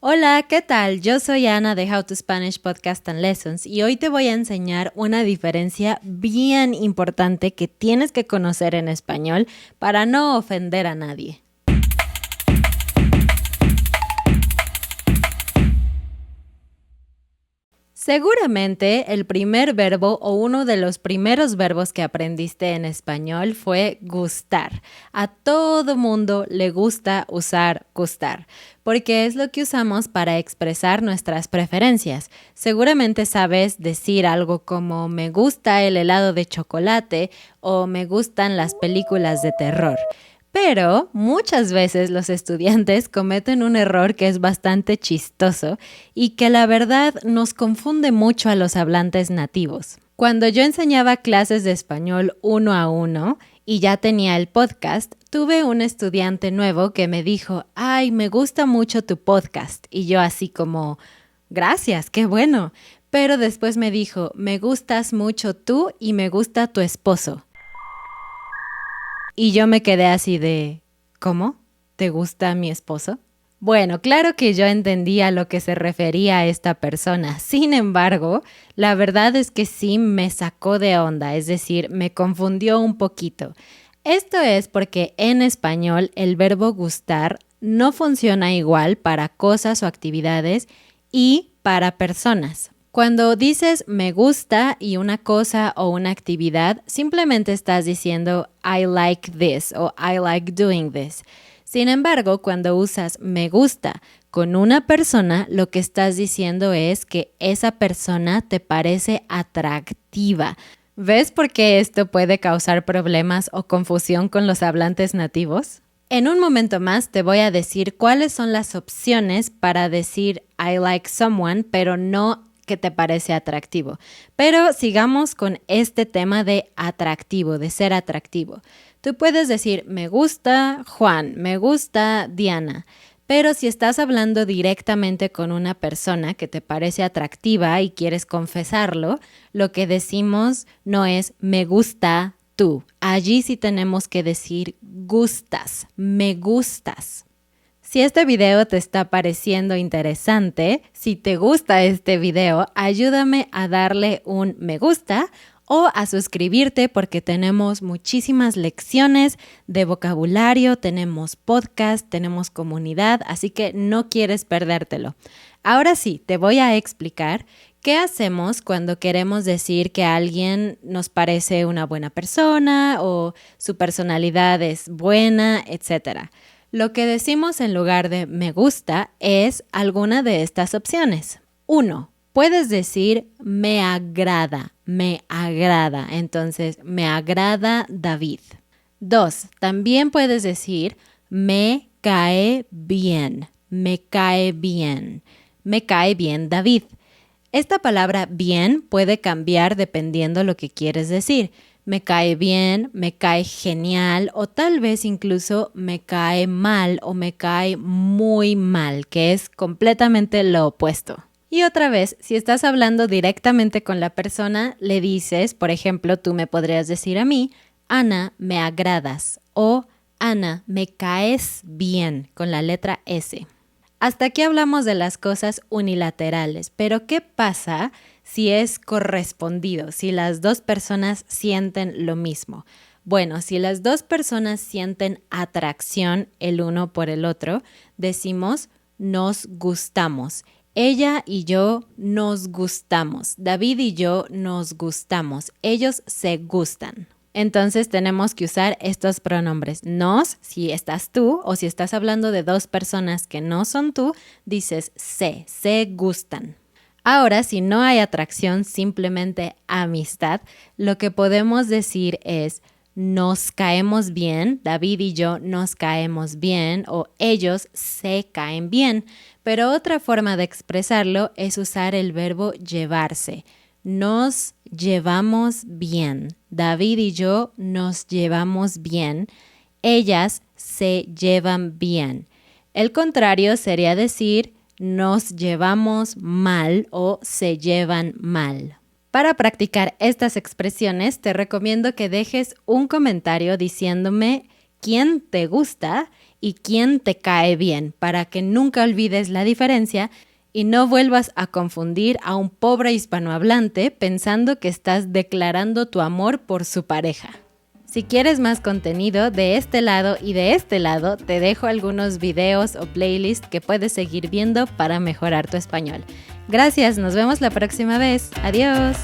Hola, ¿qué tal? Yo soy Ana de How to Spanish Podcast and Lessons y hoy te voy a enseñar una diferencia bien importante que tienes que conocer en español para no ofender a nadie. Seguramente el primer verbo o uno de los primeros verbos que aprendiste en español fue gustar. A todo mundo le gusta usar gustar, porque es lo que usamos para expresar nuestras preferencias. Seguramente sabes decir algo como me gusta el helado de chocolate o me gustan las películas de terror. Pero muchas veces los estudiantes cometen un error que es bastante chistoso y que la verdad nos confunde mucho a los hablantes nativos. Cuando yo enseñaba clases de español 1-a-1 y ya tenía el podcast, tuve un estudiante nuevo que me dijo, ¡ay, me gusta mucho tu podcast! Y yo así como, ¡gracias, qué bueno! Pero después me dijo, me gustas mucho tú y me gusta tu esposo. Y yo me quedé así de, ¿cómo? ¿Te gusta mi esposo? Bueno, claro que yo entendía a lo que se refería a esta persona. Sin embargo, la verdad es que sí me sacó de onda, es decir, me confundió un poquito. Esto es porque en español el verbo gustar no funciona igual para cosas o actividades y para personas. Cuando dices me gusta y una cosa o una actividad, simplemente estás diciendo I like this o I like doing this. Sin embargo, cuando usas me gusta con una persona, lo que estás diciendo es que esa persona te parece atractiva. ¿Ves por qué esto puede causar problemas o confusión con los hablantes nativos? En un momento más te voy a decir cuáles son las opciones para decir I like someone, pero no que te parece atractivo. Pero sigamos con este tema de atractivo, de ser atractivo. Tú puedes decir, me gusta Juan, me gusta Diana, pero si estás hablando directamente con una persona que te parece atractiva y quieres confesarlo, lo que decimos no es me gusta tú. Allí sí tenemos que decir gustas, me gustas. Si este video te está pareciendo interesante, si te gusta este video, ayúdame a darle un me gusta o a suscribirte porque tenemos muchísimas lecciones de vocabulario, tenemos podcast, tenemos comunidad, así que no quieres perdértelo. Ahora sí, te voy a explicar qué hacemos cuando queremos decir que alguien nos parece una buena persona o su personalidad es buena, etc. Lo que decimos en lugar de me gusta es alguna de estas opciones. 1. Puedes decir me agrada. Entonces, me agrada David. 2. También puedes decir me cae bien. Me cae bien David. Esta palabra bien puede cambiar dependiendo lo que quieres decir. Me cae bien, me cae genial o tal vez incluso me cae mal o me cae muy mal, que es completamente lo opuesto. Y otra vez, si estás hablando directamente con la persona, le dices, por ejemplo, tú me podrías decir a mí, Ana, me agradas o Ana, me caes bien con la letra S. Hasta aquí hablamos de las cosas unilaterales, pero ¿qué pasa si es correspondido, si las dos personas sienten lo mismo? Bueno, si las dos personas sienten atracción el uno por el otro, decimos nos gustamos. Ella y yo nos gustamos. David y yo nos gustamos. Ellos se gustan. Entonces tenemos que usar estos pronombres. Nos, si estás tú o si estás hablando de dos personas que no son tú, dices se gustan. Ahora, si no hay atracción, simplemente amistad, lo que podemos decir es nos caemos bien, David y yo nos caemos bien o ellos se caen bien. Pero otra forma de expresarlo es usar el verbo llevarse. Nos llevamos bien. David y yo nos llevamos bien. Ellas se llevan bien. El contrario sería decir nos llevamos mal o se llevan mal. Para practicar estas expresiones, te recomiendo que dejes un comentario diciéndome quién te gusta y quién te cae bien, para que nunca olvides la diferencia y no vuelvas a confundir a un pobre hispanohablante pensando que estás declarando tu amor por su pareja. Si quieres más contenido de este lado y de este lado, te dejo algunos videos o playlists que puedes seguir viendo para mejorar tu español. Gracias, nos vemos la próxima vez. Adiós.